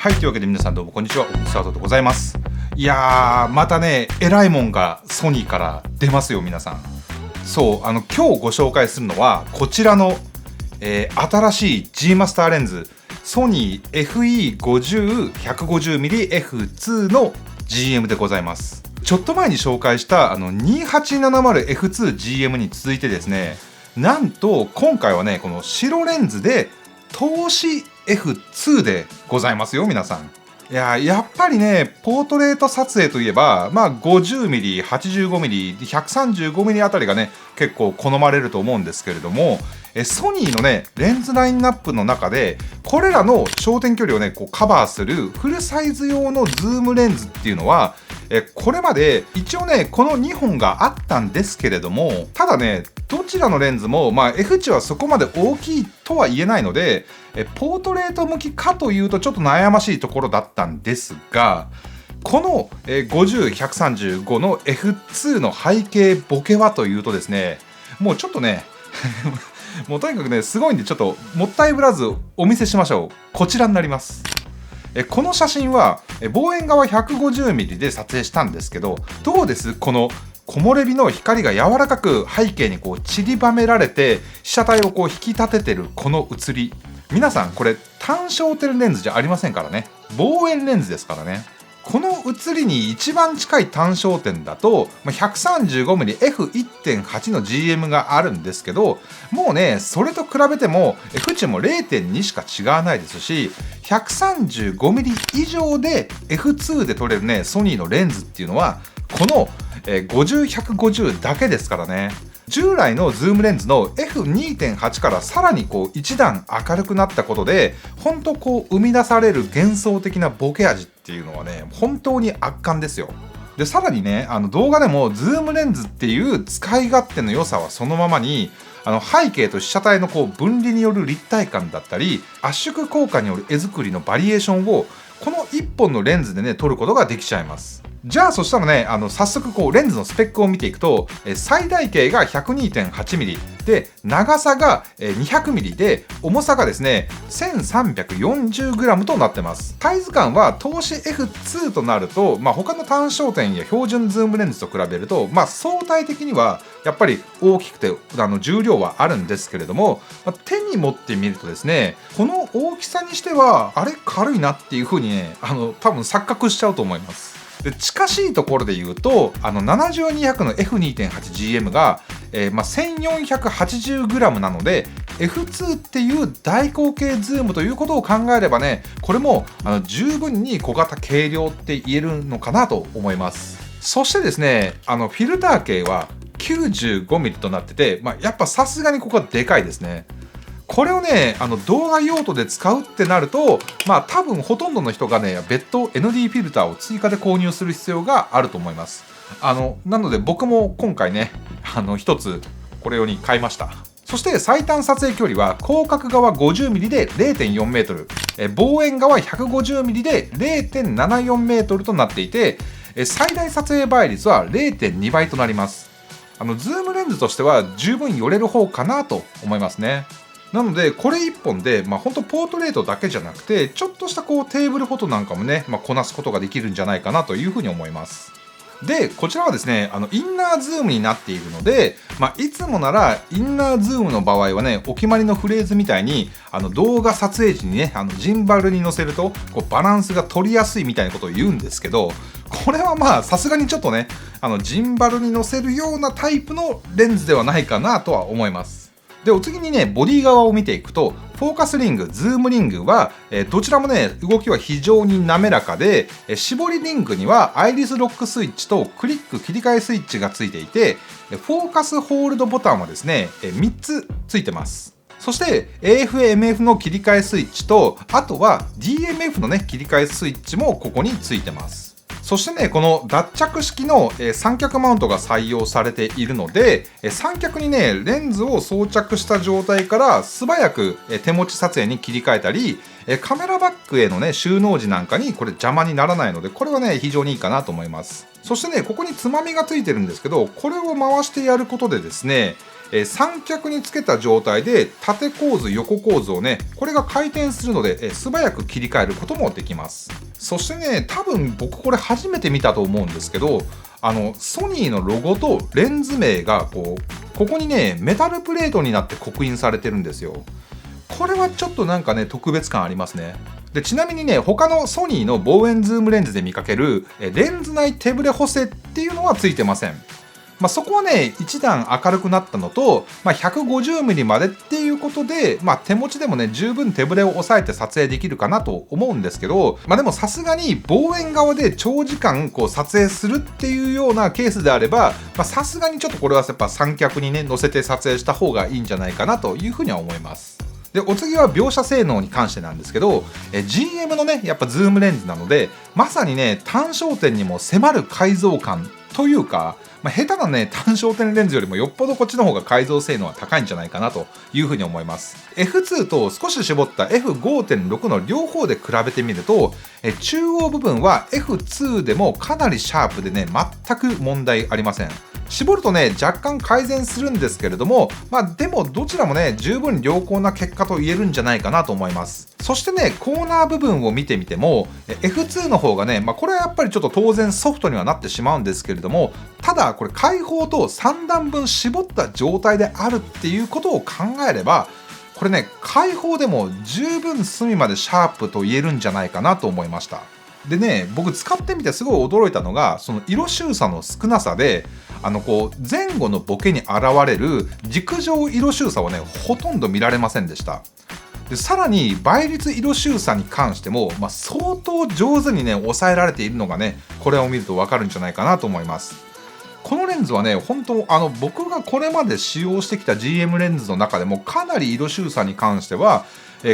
はい、というわけで皆さんどうもこんにちは、奥スタートでございます。いやー、またね、えらいもんがソニーから出ますよ、皆さん。そう、今日ご紹介するのは、こちらの、新しい G マスターレンズ、ソニー FE50-150mmF2 の GM でございます。ちょっと前に紹介した2870F2GM に続いてですね、なんと今回はね、この白レンズで投資 F2 でございますよ、皆さん。やっぱりね、ポートレート撮影といえば、50mm、85mm、135mm あたりがね、結構好まれると思うんですけれども、ソニーのね、レンズラインナップの中で、これらの焦点距離をね、こうカバーするフルサイズ用のズームレンズっていうのは、これまで一応ね、この2本があったんですけれども、ただね、どちらのレンズも、F 値はそこまで大きいとは言えないので、ポートレート向きかというとちょっと悩ましいところだったんですが、この50-135の F2 の背景ボケはというとですね、もうちょっとねもうとにかくね、すごいんでちょっともったいぶらずお見せしましょう。こちらになります。この写真は望遠側 150mm で撮影したんですけど、どうです？この木漏れ日の光が柔らかく背景にこう散りばめられて被写体をこう引き立ててるこの写り、皆さんこれ単焦点レンズじゃありませんからね、望遠レンズですからね。この写りに一番近い単焦点だと 135mmF1.8 の GM があるんですけど、もうねそれと比べても F 値も 0.2 しか違わないですし、135mm 以上で F2 で撮れるねソニーのレンズっていうのはこの50-150だけですからね。従来のズームレンズの F2.8 からさらにこう一段明るくなったことで、本当こう生み出される幻想的なボケ味っていうのはね、本当に圧巻ですよ。でさらにね、動画でもズームレンズっていう使い勝手の良さはそのままに、背景と被写体のこう分離による立体感だったり、圧縮効果による絵作りのバリエーションをこの1本のレンズでね撮ることができちゃいます。じゃあそしたらね、早速こうレンズのスペックを見ていくと、最大径が 102.8mm で、長さが 200mm で、重さがですね 1340g となってます。サイズ感は投資 F2 となると、他の単焦点や標準ズームレンズと比べると、相対的にはやっぱり大きくて重量はあるんですけれども、手に持ってみるとですね、この大きさにしてはあれ軽いなっていう風にね、多分錯覚しちゃうと思います。で近しいところで言うと、70-200の F2.8GM が、1480g なので F2 っていう大口径ズームということを考えればね、これも十分に小型軽量って言えるのかなと思います。そしてですね、フィルター径は 95mm となってて、やっぱさすがにここはでかいですね。これをね、動画用途で使うってなると、多分ほとんどの人がね、別途 ND フィルターを追加で購入する必要があると思います。なので僕も今回ね、一つこれ用に買いました。そして最短撮影距離は広角側 50mm で 0.4m、望遠側 150mm で 0.74m となっていて、最大撮影倍率は 0.2 倍となります。ズームレンズとしては十分寄れる方かなと思いますね。なのでこれ1本で、本当ポートレートだけじゃなくて、ちょっとしたこうテーブルフォトなんかもね、こなすことができるんじゃないかなというふうに思います。でこちらはですね、インナーズームになっているので、いつもならインナーズームの場合はね、お決まりのフレーズみたいに動画撮影時にね、ジンバルに乗せるとこうバランスが取りやすいみたいなことを言うんですけど、これはさすがにちょっとね、ジンバルに乗せるようなタイプのレンズではないかなとは思います。でお次にね、ボディ側を見ていくと、フォーカスリング、ズームリングは、どちらもね動きは非常に滑らかで、絞りリングにはアイリスロックスイッチとクリック切り替えスイッチがついていて、フォーカスホールドボタンはですね3つついてます。そして AF/MF の切り替えスイッチと、あとは DMF のね切り替えスイッチもここについてます。そしてね、この脱着式の三脚マウントが採用されているので、三脚にねレンズを装着した状態から素早く手持ち撮影に切り替えたり、カメラバッグへのね収納時なんかにこれ邪魔にならないので、これはね非常にいいかなと思います。そしてね、ここにつまみがついてるんですけど、これを回してやることでですね、三脚につけた状態で縦構図横構図をねこれが回転するので、素早く切り替えることもできます。そしてね多分僕これ初めて見たと思うんですけど、ソニーのロゴとレンズ名がここにねメタルプレートになって刻印されてるんですよ。これはちょっとなんかね特別感ありますね。でちなみにね他のソニーの望遠ズームレンズで見かけるレンズ内手ブレ補正っていうのはついてません。そこはね一段明るくなったのと、150mm までっていうことで、手持ちでもね十分手ブレを抑えて撮影できるかなと思うんですけど、でもさすがに望遠側で長時間撮影するっていうようなケースであれば、さすがにちょっとこれはやっぱ三脚にね乗せて撮影した方がいいんじゃないかなというふうには思います。でお次は描写性能に関してなんですけど、GM のねやっぱズームレンズなのでまさにね単焦点にも迫る解像感というか、下手なね単焦点レンズよりもよっぽどこっちの方が解像性能は高いんじゃないかなというふうに思います。 F2 と少し絞った F5.6 の両方で比べてみると、中央部分は F2 でもかなりシャープでね全く問題ありません。絞るとね若干改善するんですけれども、でもどちらもね十分良好な結果と言えるんじゃないかなと思います。そしてねコーナー部分を見てみても F2 の方がね、これはやっぱりちょっと当然ソフトにはなってしまうんですけれども、ただこれ開放と3段分絞った状態であるっていうことを考えれば、これね開放でも十分隅までシャープと言えるんじゃないかなと思いました。でね僕使ってみてすごい驚いたのがその色収差の少なさで、前後のボケに現れる軸上色収差はねほとんど見られませんでした。でさらに倍率色収差に関しても、相当上手にね抑えられているのがねこれを見ると分かるんじゃないかなと思います。このレンズはね本当僕がこれまで使用してきた GM レンズの中でもかなり色収差に関しては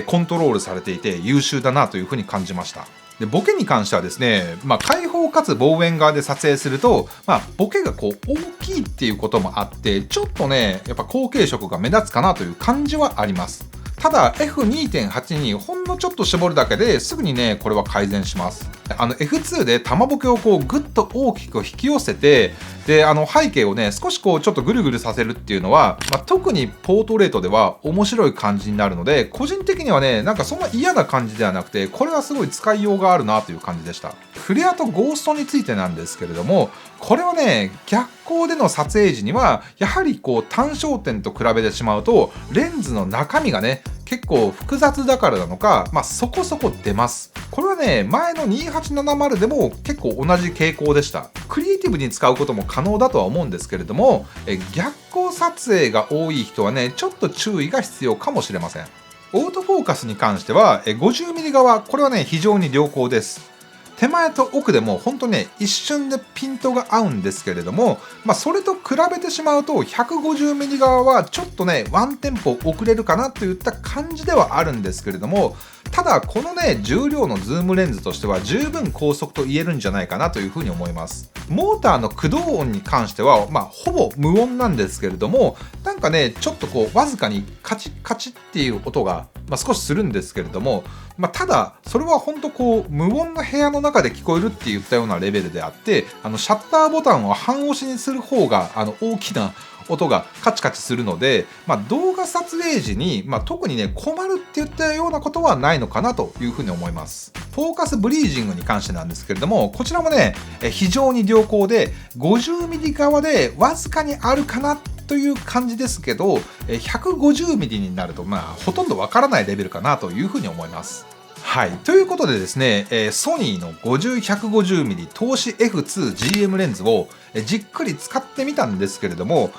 コントロールされていて優秀だなというふうに感じました。でボケに関してはですね、開放かつ望遠側で撮影すると、ボケが大きいっていうこともあってちょっとねやっぱ後継色が目立つかなという感じはあります。ただ F2.8 にほんのちょっと絞るだけですぐにねこれは改善します。F2 で玉ボケをグッと大きく引き寄せて、で背景をね少しちょっとぐるぐるさせるっていうのは、特にポートレートでは面白い感じになるので、個人的にはねなんかそんな嫌な感じではなくてこれはすごい使いようがあるなという感じでした。フレアとゴーストについてなんですけれども、これはね逆光での撮影時にはやはり単焦点と比べてしまうとレンズの中身がね結構複雑だからなのか、そこそこ出ます。これはね前の2870でも結構同じ傾向でした。クリエイティブに使うことも可能だとは思うんですけれども、逆光撮影が多い人はねちょっと注意が必要かもしれません。オートフォーカスに関しては 50mm 側これはね非常に良好です。手前と奥でも本当ね一瞬でピントが合うんですけれども、それと比べてしまうと 150mm 側はちょっとねワンテンポ遅れるかなといった感じではあるんですけれども、ただこのね重量のズームレンズとしては十分高速と言えるんじゃないかなというふうに思います。モーターの駆動音に関してはほぼ無音なんですけれども、なんかねちょっとわずかにカチッカチッっていう音が少しするんですけれども、ただそれは本当無音の部屋の中で聞こえるって言ったようなレベルであって、シャッターボタンを半押しにする方が大きな音がカチカチするので、動画撮影時に、特にね困るって言ったようなことはないのかなというふうに思います。フォーカスブリージングに関してなんですけれども、こちらもね非常に良好で 50mm 側でわずかにあるかなという感じですけど、150mm になるとほとんどわからないレベルかなというふうに思います。はい、ということでですね、ソニーの 50-150mm 投資 F2GM レンズをじっくり使ってみたんですけれども、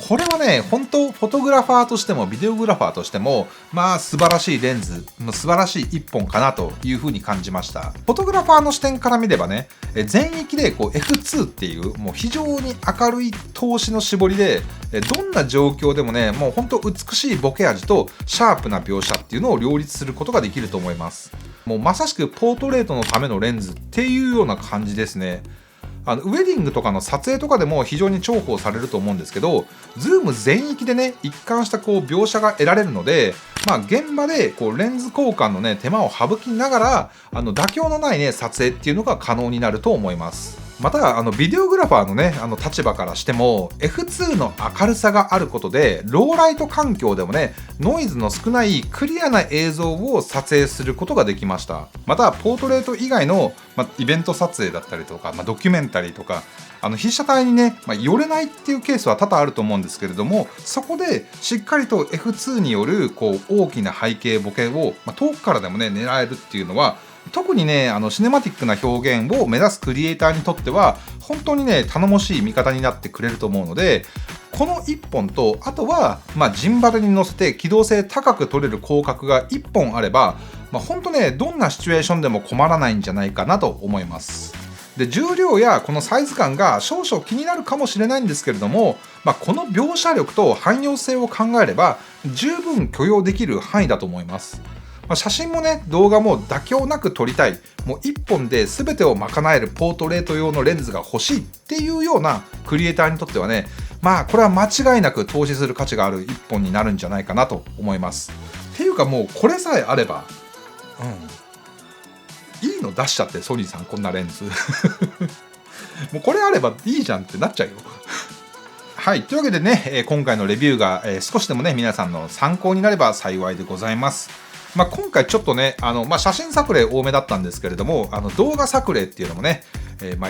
これはね本当フォトグラファーとしてもビデオグラファーとしても素晴らしいレンズ、素晴らしい一本かなというふうに感じました。フォトグラファーの視点から見ればね全域でF2 っていうもう非常に明るい投資の絞りで、どんな状況でもねもう本当美しいボケ味とシャープな描写っていうのを両立することができると思います。もうまさしくポートレートのためのレンズっていうような感じですね。ウェディングとかの撮影とかでも非常に重宝されると思うんですけど、ズーム全域でね一貫した描写が得られるので、現場でレンズ交換のね手間を省きながら妥協のないね撮影っていうのが可能になると思います。またビデオグラファーのね立場からしても F2 の明るさがあることでローライト環境でもねノイズの少ないクリアな映像を撮影することができました。またポートレート以外の、イベント撮影だったりとか、ドキュメンタリーとか被写体にね、寄れないっていうケースは多々あると思うんですけれども、そこでしっかりと F2 による大きな背景ボケを、遠くからでもね狙えるっていうのは特にねシネマティックな表現を目指すクリエイターにとっては本当にね頼もしい味方になってくれると思うので、この1本とあとは、ジンバルに乗せて機動性高く撮れる広角が1本あれば、本当ねどんなシチュエーションでも困らないんじゃないかなと思います。で重量やこのサイズ感が少々気になるかもしれないんですけれども、この描写力と汎用性を考えれば十分許容できる範囲だと思います。写真もね動画も妥協なく撮りたい、もう1本で全てを賄えるポートレート用のレンズが欲しいっていうようなクリエイターにとってはね、これは間違いなく投資する価値がある1本になるんじゃないかなと思います。っていうかもうこれさえあれば、いいの出しちゃって、ソニーさんこんなレンズもうこれあればいいじゃんってなっちゃうよはい、というわけでね、今回のレビューが、少しでもね皆さんの参考になれば幸いでございます。今回ちょっとね写真作例多めだったんですけれども、動画作例っていうのもね、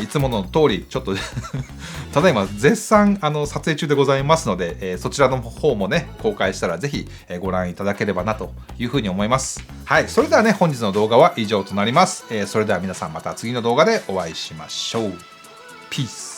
いつもの通りちょっとただいま絶賛撮影中でございますので、そちらの方もね公開したらぜひご覧いただければなというふうに思います。はい、それではね本日の動画は以上となります。それでは皆さんまた次の動画でお会いしましょう。ピース。